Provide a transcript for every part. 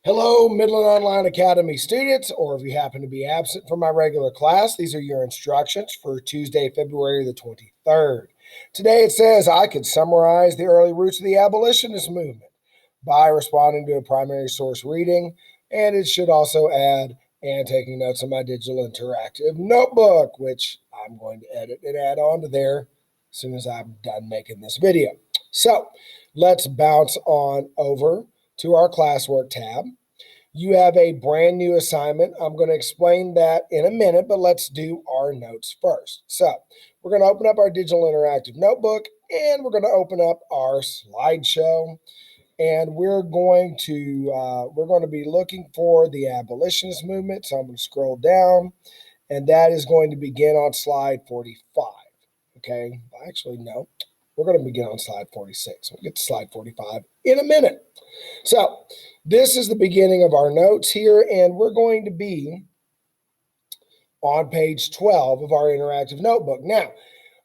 Hello, Midland Online Academy students, or if you happen to be absent from my regular class, these are your instructions for Tuesday, February the 23rd. Today it says I could summarize the early roots of the abolitionist movement by responding to a primary source reading, and it should also add and taking notes on my digital interactive notebook, which I'm going to edit and add on to there as soon as I'm done making this video. So let's bounce on over to our classwork tab. You have a brand new assignment. I'm going to explain that in a minute, but let's do our notes first. So we're going to open up our digital interactive notebook and we're going to open up our slideshow. And we're going to be looking for the abolitionist movement. So I'm going to scroll down, and that is going to begin on slide 45. Okay, actually, no, we're going to begin on slide 46. We'll get to slide 45 in a minute. So this is the beginning of our notes here, and we're going to be on page 12 of our interactive notebook. Now,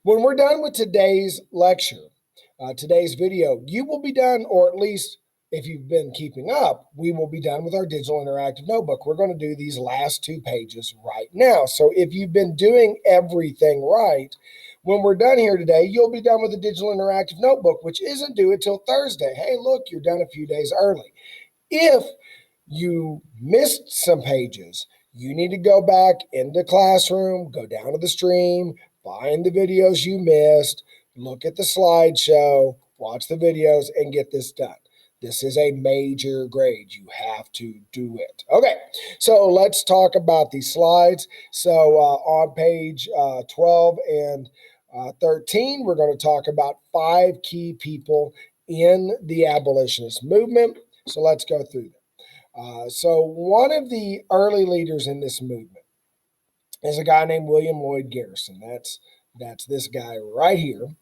when we're done with today's lecture, today's video, you will be done, or at least if you've been keeping up, we will be done with our digital interactive notebook. We're going to do these last 2 pages right now. So if you've been doing everything right, when we're done here today, you'll be done with the digital interactive notebook, which isn't due until Thursday. Hey, look, you're done a few days early. If you missed some pages, you need to go back into Classroom, go down to the stream, find the videos you missed, look at the slideshow, watch the videos, and get this done. This is a major grade. You have to do it. Okay, so let's talk about these slides. So on page 12 and 13, we're going to talk about 5 key people in the abolitionist movement. So let's go through them. So one of the early leaders in this movement is a guy named William Lloyd Garrison. That's this guy right here.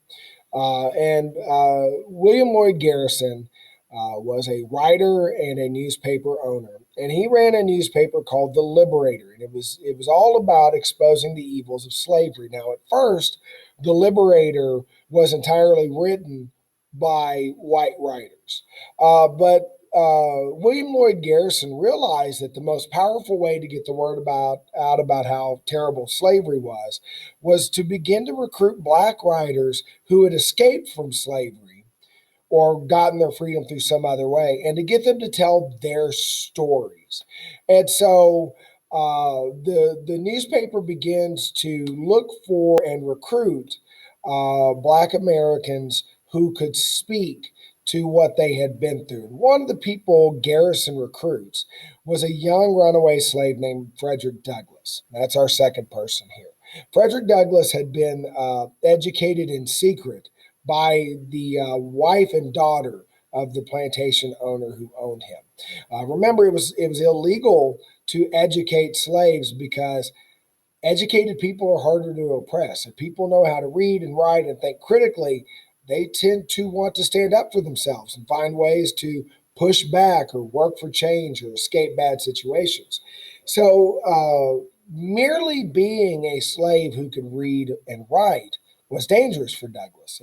William Lloyd Garrison was a writer and a newspaper owner, and he ran a newspaper called The Liberator, and it was all about exposing the evils of slavery. Now, at first, The Liberator was entirely written by white writers, but William Lloyd Garrison realized that the most powerful way to get the word out about how terrible slavery was to begin to recruit black writers who had escaped from slavery or gotten their freedom through some other way, and to get them to tell their stories. And so the newspaper begins to look for and recruit black Americans who could speak to what they had been through. One of the people Garrison recruits was a young runaway slave named Frederick Douglass. That's our second person here. Frederick Douglass had been educated in secret by the wife and daughter of the plantation owner who owned him. Remember, it was illegal to educate slaves because educated people are harder to oppress. If people know how to read and write and think critically, they tend to want to stand up for themselves and find ways to push back or work for change or escape bad situations. So merely being a slave who could read and write was dangerous for Douglass.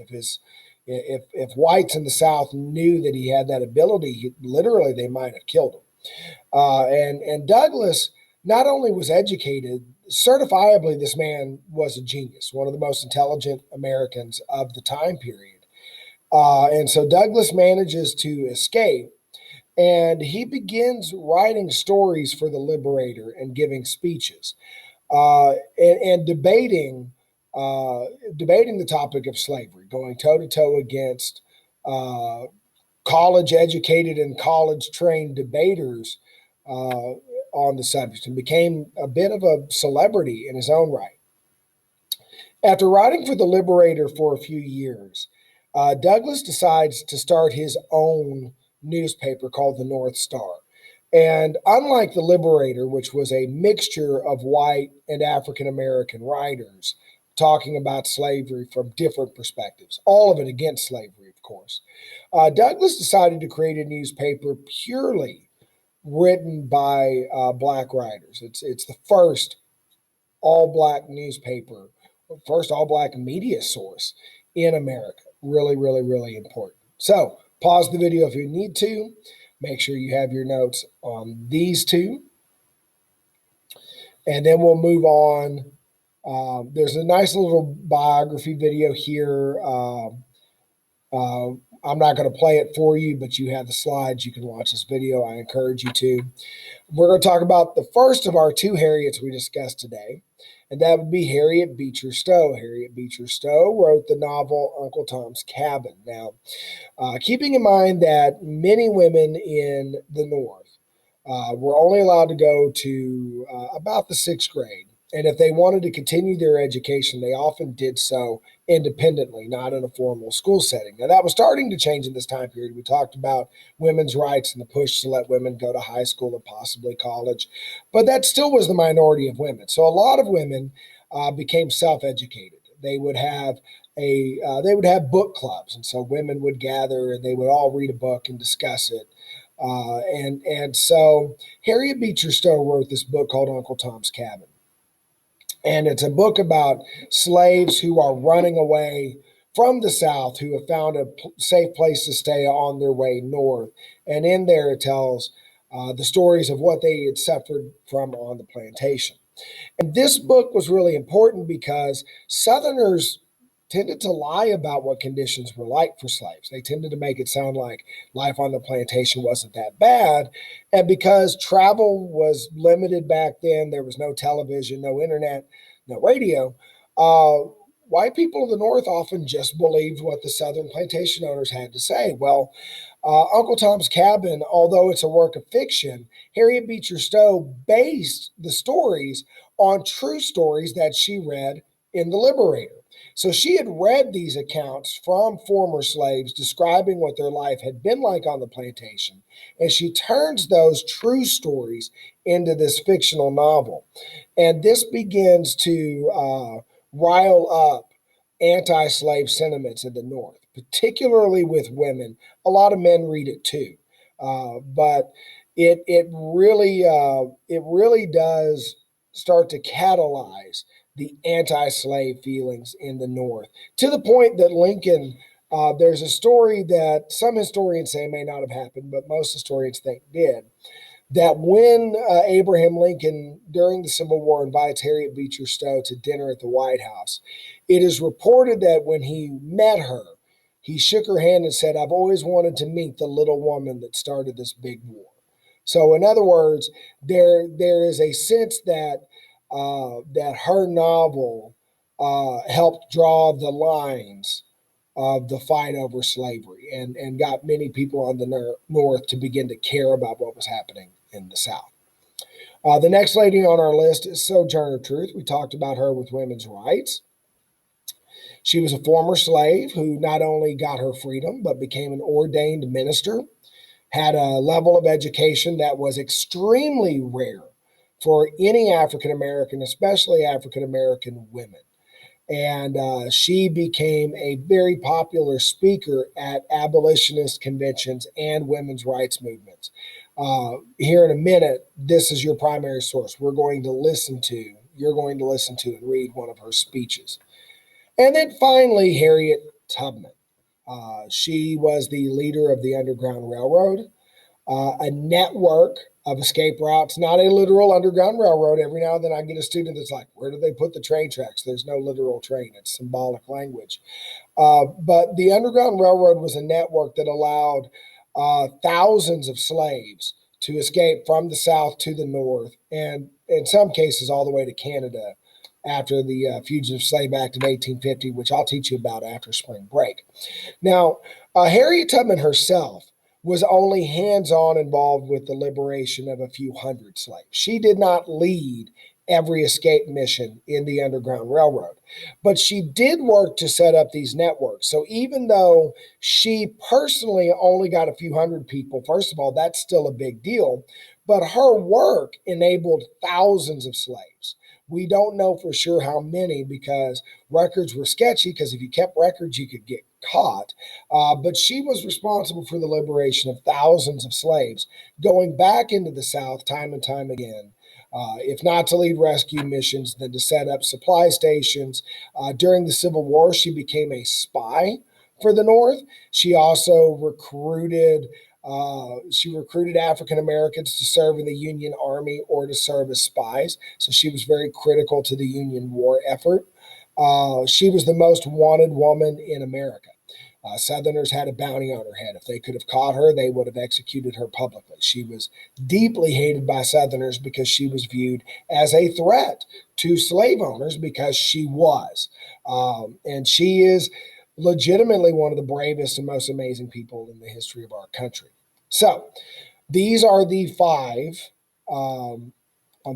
If whites in the South knew that he had that ability, literally they might have killed him. And Douglass not only was educated, certifiably this man was a genius, one of the most intelligent Americans of the time period. And so Douglass manages to escape, and he begins writing stories for the Liberator and giving speeches and debating the topic of slavery, going toe-to-toe against college-educated and college-trained debaters on the subject, and became a bit of a celebrity in his own right. After writing for the Liberator for a few years, Douglass decides to start his own newspaper called the North Star. And unlike the Liberator, which was a mixture of white and African American writers talking about slavery from different perspectives, all of it against slavery, of course, Douglass decided to create a newspaper purely written by black writers. It's the first all-black newspaper, first all-black media source in America. Really, really, really important. So pause the video if you need to. Make sure you have your notes on these two. And then we'll move on. There's a nice little biography video here. I'm not going to play it for you, but you have the slides. You can watch this video. I encourage you to. We're going to talk about the first of our two Harriets we discussed today, and that would be Harriet Beecher Stowe. Harriet Beecher Stowe wrote the novel Uncle Tom's Cabin. Now, keeping in mind that many women in the North were only allowed to go to about the sixth grade. And if they wanted to continue their education, they often did so independently, not in a formal school setting. Now, that was starting to change in this time period. We talked about women's rights and the push to let women go to high school and possibly college, but that still was the minority of women. So a lot of women became self-educated. They would have book clubs, and so women would gather and they would all read a book and discuss it. And so Harriet Beecher Stowe wrote this book called Uncle Tom's Cabin. And it's a book about slaves who are running away from the South, who have found a safe place to stay on their way north. And in there, it tells the stories of what they had suffered from on the plantation. And this book was really important because Southerners tended to lie about what conditions were like for slaves. They tended to make it sound like life on the plantation wasn't that bad. And because travel was limited back then, there was no television, no internet, no radio, white people of the North often just believed what the Southern plantation owners had to say. Well, Uncle Tom's Cabin, although it's a work of fiction, Harriet Beecher Stowe based the stories on true stories that she read in The Liberator. So she had read these accounts from former slaves describing what their life had been like on the plantation, and she turns those true stories into this fictional novel. And this begins to rile up anti-slave sentiments in the North, particularly with women. A lot of men read it too, but it really does start to catalyze the anti-slave feelings in the North, to the point that Lincoln, there's a story that some historians say may not have happened, but most historians think did, that when Abraham Lincoln, during the Civil War, invites Harriet Beecher Stowe to dinner at the White House, it is reported that when he met her, he shook her hand and said, "I've always wanted to meet the little woman that started this big war." So in other words, there is a sense that that her novel helped draw the lines of the fight over slavery and got many people on the North to begin to care about what was happening in the South. The next lady on our list is Sojourner Truth. We talked about her with women's rights. She was a former slave who not only got her freedom, but became an ordained minister, had a level of education that was extremely rare for any African American, especially African American women. And she became a very popular speaker at abolitionist conventions and women's rights movements. Here in a minute, this is your primary source. You're going to listen to and read one of her speeches. And then finally, Harriet Tubman. She was the leader of the Underground Railroad, a network of escape routes, not a literal Underground Railroad. Every now and then I get a student that's like, where do they put the train tracks? There's no literal train. It's symbolic language. But the Underground Railroad was a network that allowed thousands of slaves to escape from the South to the North, and in some cases all the way to Canada after the Fugitive Slave Act of 1850, which I'll teach you about after spring break. Now, Harriet Tubman herself was only hands-on involved with the liberation of a few hundred slaves. She did not lead every escape mission in the Underground Railroad, but she did work to set up these networks. So even though she personally only got a few hundred people, first of all, that's still a big deal, but her work enabled thousands of slaves. We don't know for sure how many because records were sketchy, because if you kept records, you could get caught. But she was responsible for the liberation of thousands of slaves, going back into the South time and time again. If not to lead rescue missions, then to set up supply stations. During the Civil War, she became a spy for the North. She also recruited She recruited African Americans to serve in the Union Army or to serve as spies. So she was very critical to the Union war effort. She was the most wanted woman in America. Southerners had a bounty on her head. If they could have caught her, they would have executed her publicly. She was deeply hated by Southerners because she was viewed as a threat to slave owners because she was. And she is legitimately one of the bravest and most amazing people in the history of our country. So these are the five, on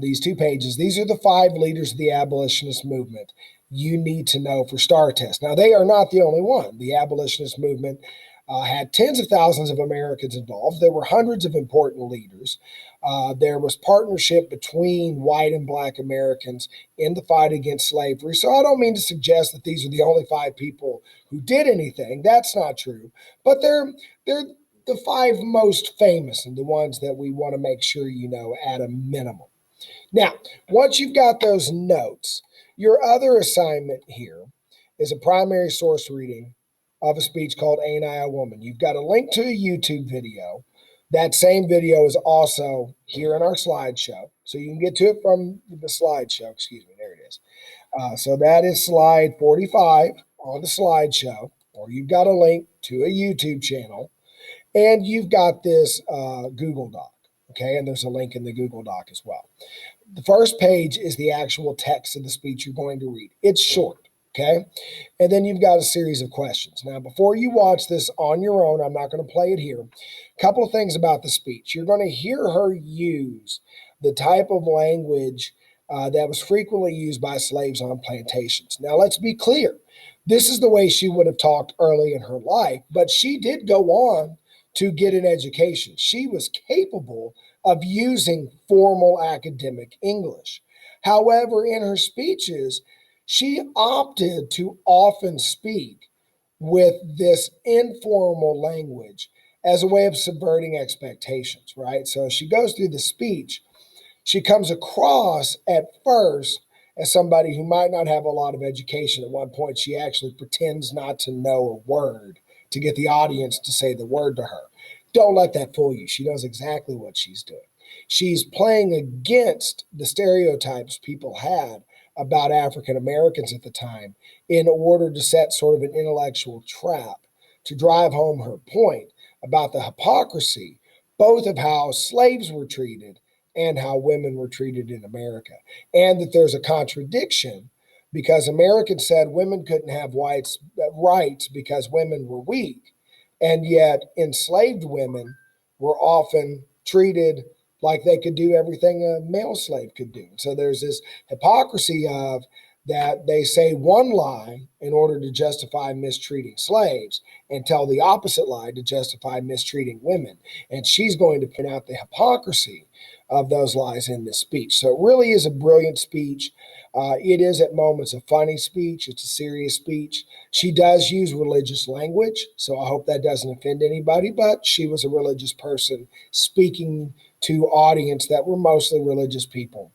these 2 pages, these are the 5 leaders of the abolitionist movement you need to know for STAR test. Now, they are not the only one. The abolitionist movement had tens of thousands of Americans involved. There were hundreds of important leaders. There was partnership between white and black Americans in the fight against slavery. So I don't mean to suggest that these are the only 5 people who did anything. That's not true. But they're the 5 most famous and the ones that we want to make sure you know at a minimum. Now, once you've got those notes, your other assignment here is a primary source reading of a speech called Ain't I a Woman? You've got a link to a YouTube video. That same video is also here in our slideshow. So you can get to it from the slideshow. Excuse me, there it is. So that is slide 45 on the slideshow, or you've got a link to a YouTube channel, and you've got this Google Doc. Okay, and there's a link in the Google Doc as well. The first page is the actual text of the speech you're going to read. It's short, okay? And then you've got a series of questions. Now, before you watch this on your own, I'm not going to play it here. A couple of things about the speech. You're going to hear her use the type of language that was frequently used by slaves on plantations. Now, let's be clear. This is the way she would have talked early in her life, but she did go on to get an education. She was capable of using formal academic English. However, in her speeches, she opted to often speak with this informal language as a way of subverting expectations, right? So she goes through the speech. She comes across at first as somebody who might not have a lot of education. At one point, she actually pretends not to know a word to get the audience to say the word to her. Don't let that fool you. She knows exactly what she's doing. She's playing against the stereotypes people had about African Americans at the time in order to set sort of an intellectual trap to drive home her point about the hypocrisy, both of how slaves were treated and how women were treated in America, and that there's a contradiction because Americans said women couldn't have rights because women were weak, and yet enslaved women were often treated like they could do everything a male slave could do. So there's this hypocrisy of that they say one lie in order to justify mistreating slaves and tell the opposite lie to justify mistreating women. And she's going to point out the hypocrisy of those lies in this speech. So it really is a brilliant speech. It is at moments a funny speech. It's a serious speech. She does use religious language, so I hope that doesn't offend anybody, but she was a religious person speaking to audience that were mostly religious people.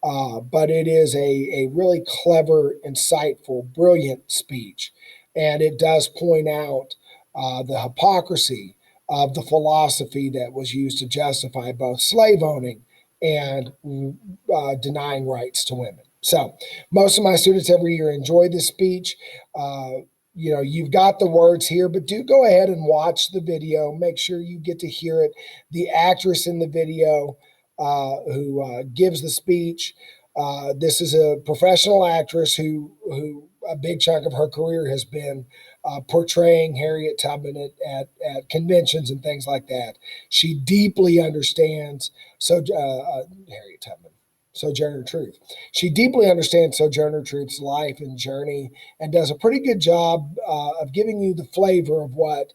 But it is a really clever, insightful, brilliant speech. And it does point out the hypocrisy of the philosophy that was used to justify both slave owning and denying rights to women. So most of my students every year enjoy this speech. You've got the words here, but do go ahead and watch the video. Make sure you get to hear it. The actress in the video who gives the speech, this is a professional actress who a big chunk of her career has been portraying Harriet Tubman at conventions and things like that. She deeply understands Harriet Tubman. Sojourner Truth. She deeply understands Sojourner Truth's life and journey and does a pretty good job of giving you the flavor of what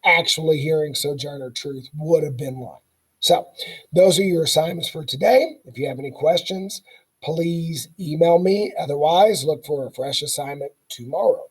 actually hearing Sojourner Truth would have been like. So those are your assignments for today. If you have any questions, please email me. Otherwise, look for a fresh assignment tomorrow.